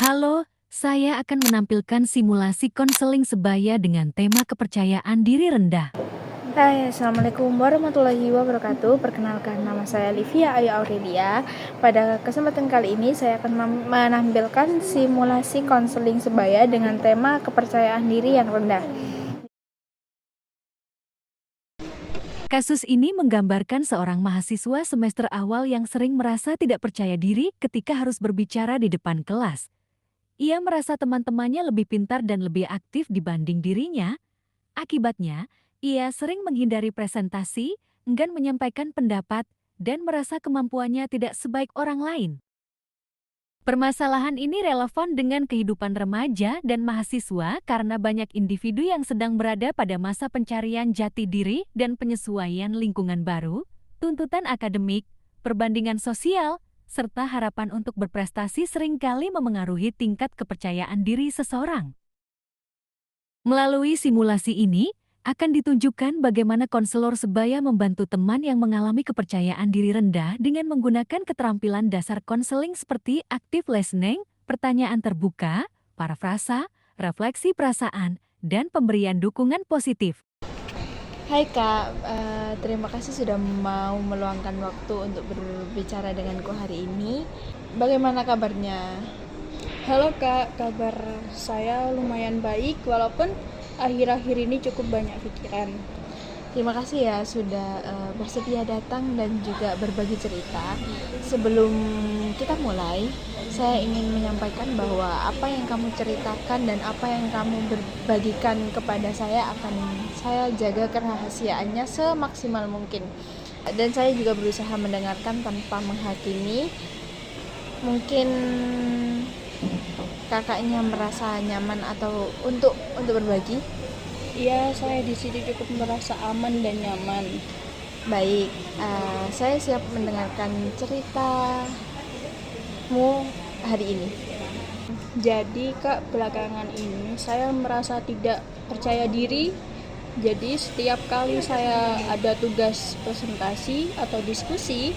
Halo, saya akan menampilkan simulasi konseling sebaya dengan tema kepercayaan diri rendah. Hai, Assalamualaikum warahmatullahi wabarakatuh. Perkenalkan, nama saya Livia Ayu Aurelia. Pada kesempatan kali ini saya akan menampilkan simulasi konseling sebaya dengan tema kepercayaan diri yang rendah. Kasus ini menggambarkan seorang mahasiswa semester awal yang sering merasa tidak percaya diri ketika harus berbicara di depan kelas. Ia merasa teman-temannya lebih pintar dan lebih aktif dibanding dirinya. Akibatnya, ia sering menghindari presentasi, enggan menyampaikan pendapat, dan merasa kemampuannya tidak sebaik orang lain. Permasalahan ini relevan dengan kehidupan remaja dan mahasiswa karena banyak individu yang sedang berada pada masa pencarian jati diri dan penyesuaian lingkungan baru, tuntutan akademik, perbandingan sosial, serta harapan untuk berprestasi seringkali memengaruhi tingkat kepercayaan diri seseorang. Melalui simulasi ini, akan ditunjukkan bagaimana konselor sebaya membantu teman yang mengalami kepercayaan diri rendah dengan menggunakan keterampilan dasar konseling seperti active listening, pertanyaan terbuka, parafrasa, refleksi perasaan, dan pemberian dukungan positif. Hai Kak, terima kasih sudah mau meluangkan waktu untuk berbicara denganku hari ini. Bagaimana kabarnya? Halo Kak, kabar saya lumayan baik walaupun akhir-akhir ini cukup banyak pikiran. Terima kasih ya sudah bersedia datang dan juga berbagi cerita. Sebelum kita mulai, saya ingin menyampaikan bahwa apa yang kamu ceritakan dan apa yang kamu berbagikan kepada saya akan saya jaga kerahasiaannya semaksimal mungkin. Dan saya juga berusaha mendengarkan tanpa menghakimi. Mungkin kakaknya merasa nyaman atau untuk berbagi. Iya, saya di sini cukup merasa aman dan nyaman. Baik, saya siap mendengarkan ceritamu hari ini. Jadi Kak, belakangan ini saya merasa tidak percaya diri. Jadi setiap kali saya ada tugas presentasi atau diskusi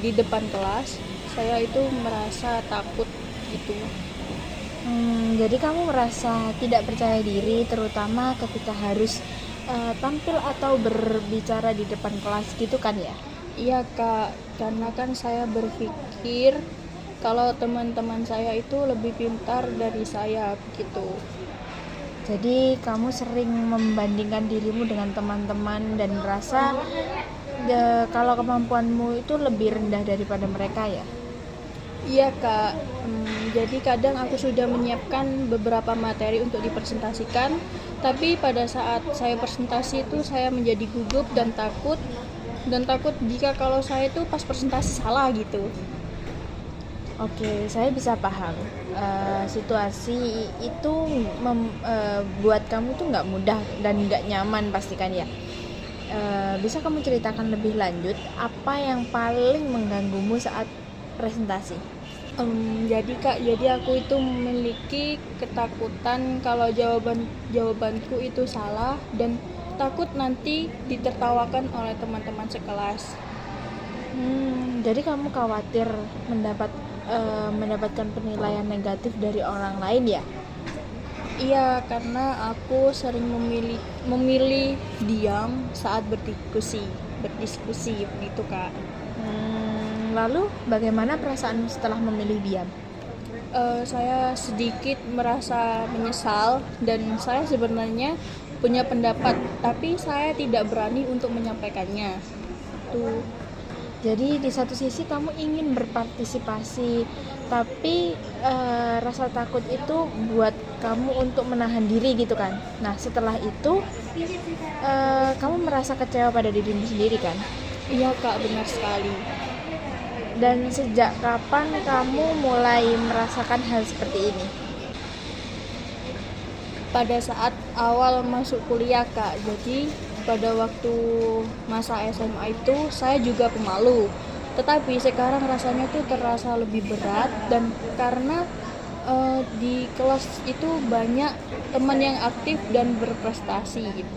di depan kelas, saya itu merasa takut gitu. Jadi kamu merasa tidak percaya diri terutama ketika harus tampil atau berbicara di depan kelas gitu kan ya? Iya Kak, karena kan saya berpikir kalau teman-teman saya itu lebih pintar dari saya gitu. Jadi kamu sering membandingkan dirimu dengan teman-teman dan merasa kalau kemampuanmu itu lebih rendah daripada mereka ya? Iya Kak, jadi kadang aku sudah menyiapkan beberapa materi untuk dipresentasikan, tapi pada saat saya presentasi itu saya menjadi gugup dan takut jika kalau saya itu pas presentasi salah gitu. Oke, saya bisa paham. Situasi itu buat kamu tuh nggak mudah dan nggak nyaman pastikan ya. Bisa kamu ceritakan lebih lanjut apa yang paling mengganggumu saat presentasi? Jadi Kak, aku itu memiliki ketakutan kalau jawabanku itu salah dan takut nanti ditertawakan oleh teman-teman sekelas. Jadi kamu khawatir mendapatkan penilaian negatif dari orang lain ya? Iya, karena aku sering memilih diam saat berdiskusi begitu Kak. Lalu bagaimana perasaanmu setelah memilih diam? Saya sedikit merasa menyesal dan saya sebenarnya punya pendapat, tapi saya tidak berani untuk menyampaikannya. Tuh. Jadi di satu sisi kamu ingin berpartisipasi, tapi rasa takut itu buat kamu untuk menahan diri gitu kan? Nah setelah itu kamu merasa kecewa pada dirimu sendiri kan? Iya Kak, benar sekali. Dan sejak kapan kamu mulai merasakan hal seperti ini? Pada saat awal masuk kuliah Kak, jadi pada waktu masa SMA itu saya juga pemalu. Tetapi sekarang rasanya tuh terasa lebih berat dan karena di kelas itu banyak teman yang aktif dan berprestasi gitu.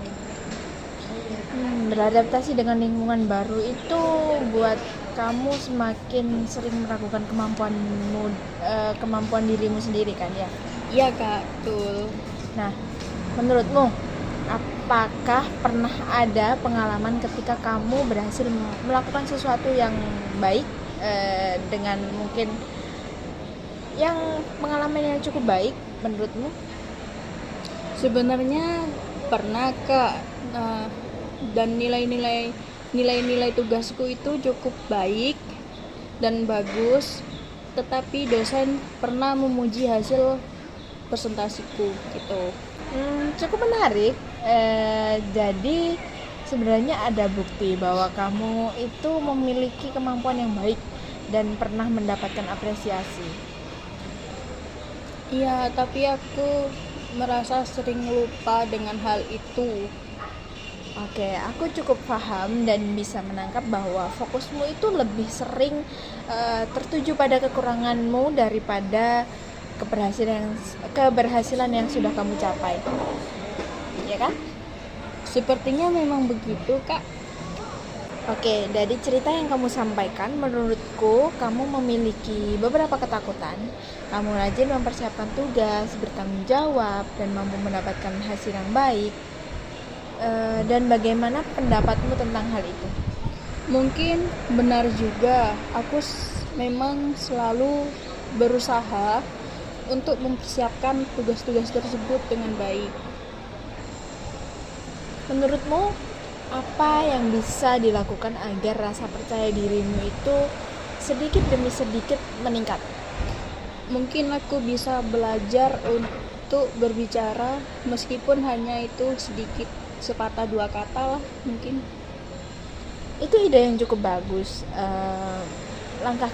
Beradaptasi dengan lingkungan baru itu buat kamu semakin sering meragukan kemampuan dirimu sendiri kan ya? Iya kak, betul. Nah, menurutmu apakah pernah ada pengalaman ketika kamu berhasil melakukan sesuatu yang baik dengan mungkin yang pengalaman yang cukup baik menurutmu? Sebenarnya pernah kak, dan nilai-nilai tugasku itu cukup baik dan bagus, tetapi dosen pernah memuji hasil presentasiku gitu. Cukup menarik. Jadi sebenarnya ada bukti bahwa kamu itu memiliki kemampuan yang baik dan pernah mendapatkan apresiasi. Iya, tapi aku merasa sering lupa dengan hal itu. Oke, aku cukup paham dan bisa menangkap bahwa fokusmu itu lebih sering tertuju pada kekuranganmu daripada keberhasilan yang sudah kamu capai. Ya kan? Sepertinya memang begitu kak. Oke, dari cerita yang kamu sampaikan, menurutku kamu memiliki beberapa ketakutan. Kamu rajin mempersiapkan tugas, bertanggung jawab, dan mampu mendapatkan hasil yang baik. Dan bagaimana pendapatmu tentang hal itu? Mungkin benar juga, aku memang selalu berusaha untuk mempersiapkan tugas-tugas tersebut dengan baik. Menurutmu, apa yang bisa dilakukan agar rasa percaya dirimu itu sedikit demi sedikit meningkat? Mungkin aku bisa belajar untuk berbicara meskipun hanya itu sedikit, sepatah dua kata lah mungkin. Itu ide yang cukup bagus. Langkah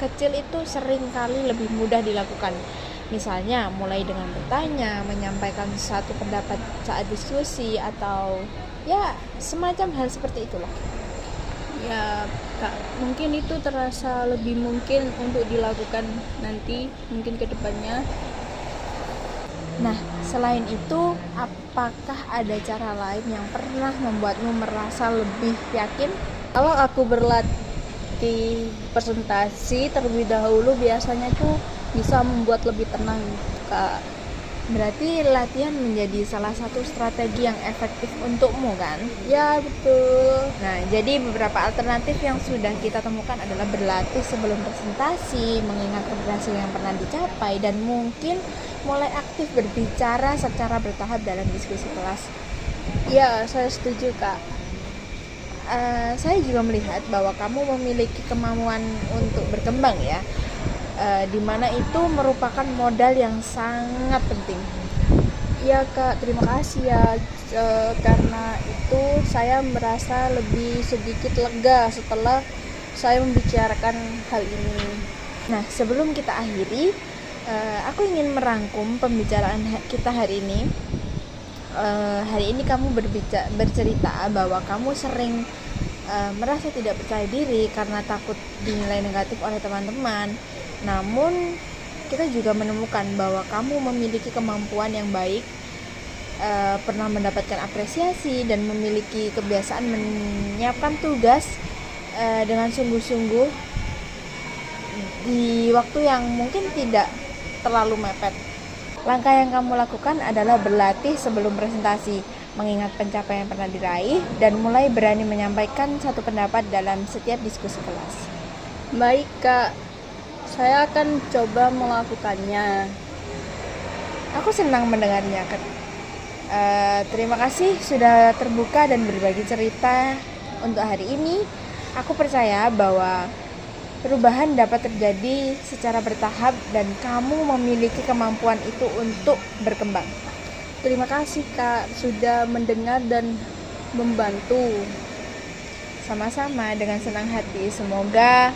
kecil itu sering kali lebih mudah dilakukan. Misalnya mulai dengan bertanya, menyampaikan satu pendapat saat diskusi, atau ya semacam hal seperti itulah. Ya kak, mungkin itu terasa lebih mungkin untuk dilakukan nanti, mungkin ke depannya. Nah, selain itu, apakah ada cara lain yang pernah membuatmu merasa lebih yakin? Kalau aku berlatih presentasi terlebih dahulu, biasanya tuh bisa membuat lebih tenang kak. Berarti latihan menjadi salah satu strategi yang efektif untukmu kan? Ya betul. Nah, jadi beberapa alternatif yang sudah kita temukan adalah berlatih sebelum presentasi, mengingat keberhasilan yang pernah dicapai, dan mungkin mulai aktif berbicara secara bertahap dalam diskusi kelas. Ya, saya setuju kak. Saya juga melihat bahwa kamu memiliki kemampuan untuk berkembang ya. Di mana itu merupakan modal yang sangat penting. Ya kak, terima kasih ya. Karena itu saya merasa lebih sedikit lega setelah saya membicarakan hal ini. Nah, sebelum kita akhiri, aku ingin merangkum pembicaraan kita hari ini. Hari ini kamu bercerita bahwa kamu sering merasa tidak percaya diri karena takut dinilai negatif oleh teman-teman. Namun kita juga menemukan bahwa kamu memiliki kemampuan yang baik, pernah mendapatkan apresiasi, dan memiliki kebiasaan menyiapkan tugas dengan sungguh-sungguh di waktu yang mungkin tidak terlalu mepet. Langkah yang kamu lakukan adalah berlatih sebelum presentasi, mengingat pencapaian yang pernah diraih, dan mulai berani menyampaikan satu pendapat dalam setiap diskusi kelas. Baik kak, saya akan coba melakukannya. Aku senang mendengarnya. Terima kasih sudah terbuka dan berbagi cerita untuk hari ini. Aku percaya bahwa perubahan dapat terjadi secara bertahap dan kamu memiliki kemampuan itu untuk berkembang. Terima kasih kak sudah mendengar dan membantu. Sama-sama, dengan senang hati. Semoga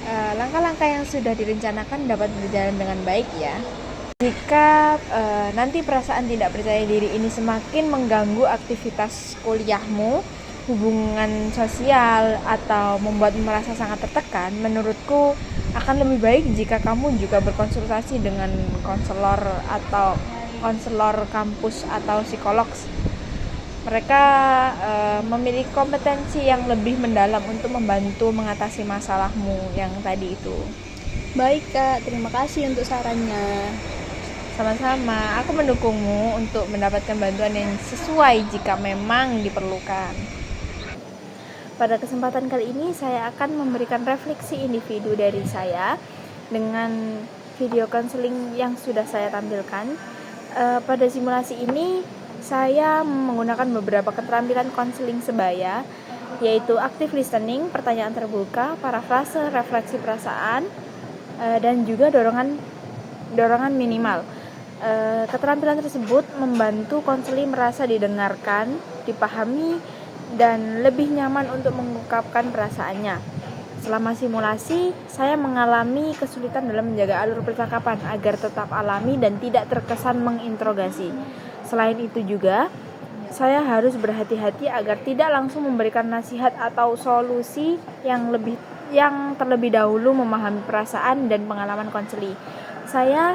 langkah-langkah yang sudah direncanakan dapat berjalan dengan baik ya. Jika nanti perasaan tidak percaya diri ini semakin mengganggu aktivitas kuliahmu, hubungan sosial, atau membuatmu merasa sangat tertekan, menurutku akan lebih baik jika kamu juga berkonsultasi dengan konselor kampus atau psikolog. mereka memiliki kompetensi yang lebih mendalam untuk membantu mengatasi masalahmu yang tadi itu. Baik Kak, terima kasih untuk sarannya. Sama-sama, aku mendukungmu untuk mendapatkan bantuan yang sesuai jika memang diperlukan. Pada kesempatan kali ini saya akan memberikan refleksi individu dari saya dengan video konseling yang sudah saya tampilkan. Pada simulasi ini saya menggunakan beberapa keterampilan konseling sebaya, yaitu active listening, pertanyaan terbuka, parafrase, refleksi perasaan, dan juga dorongan minimal. Keterampilan tersebut membantu konseli merasa didengarkan, dipahami, dan lebih nyaman untuk mengungkapkan perasaannya. Selama simulasi, saya mengalami kesulitan dalam menjaga alur percakapan agar tetap alami dan tidak terkesan menginterogasi. Selain itu juga, saya harus berhati-hati agar tidak langsung memberikan nasihat atau solusi yang terlebih dahulu memahami perasaan dan pengalaman konseli. Saya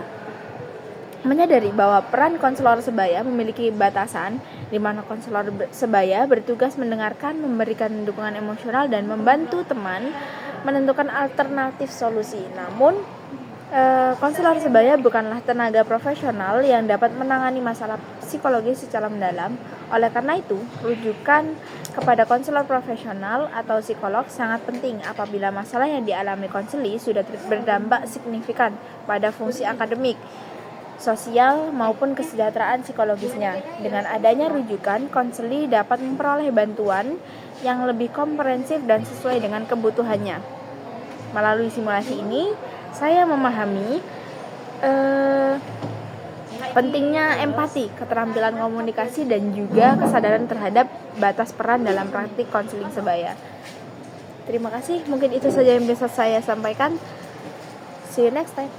menyadari bahwa peran konselor sebaya memiliki batasan, di mana konselor sebaya bertugas mendengarkan, memberikan dukungan emosional, dan membantu teman menentukan alternatif solusi. Namun, konselor sebaya bukanlah tenaga profesional yang dapat menangani masalah psikologis secara mendalam. Oleh karena itu, rujukan kepada konselor profesional atau psikolog sangat penting apabila masalah yang dialami konseli sudah berdampak signifikan pada fungsi akademik, sosial, maupun kesejahteraan psikologisnya. Dengan adanya rujukan, konseli dapat memperoleh bantuan yang lebih komprehensif dan sesuai dengan kebutuhannya. Melalui simulasi ini, saya memahami pentingnya empati, keterampilan komunikasi, dan juga kesadaran terhadap batas peran dalam praktik konseling sebaya. Terima kasih, mungkin itu saja yang bisa saya sampaikan. See you next time.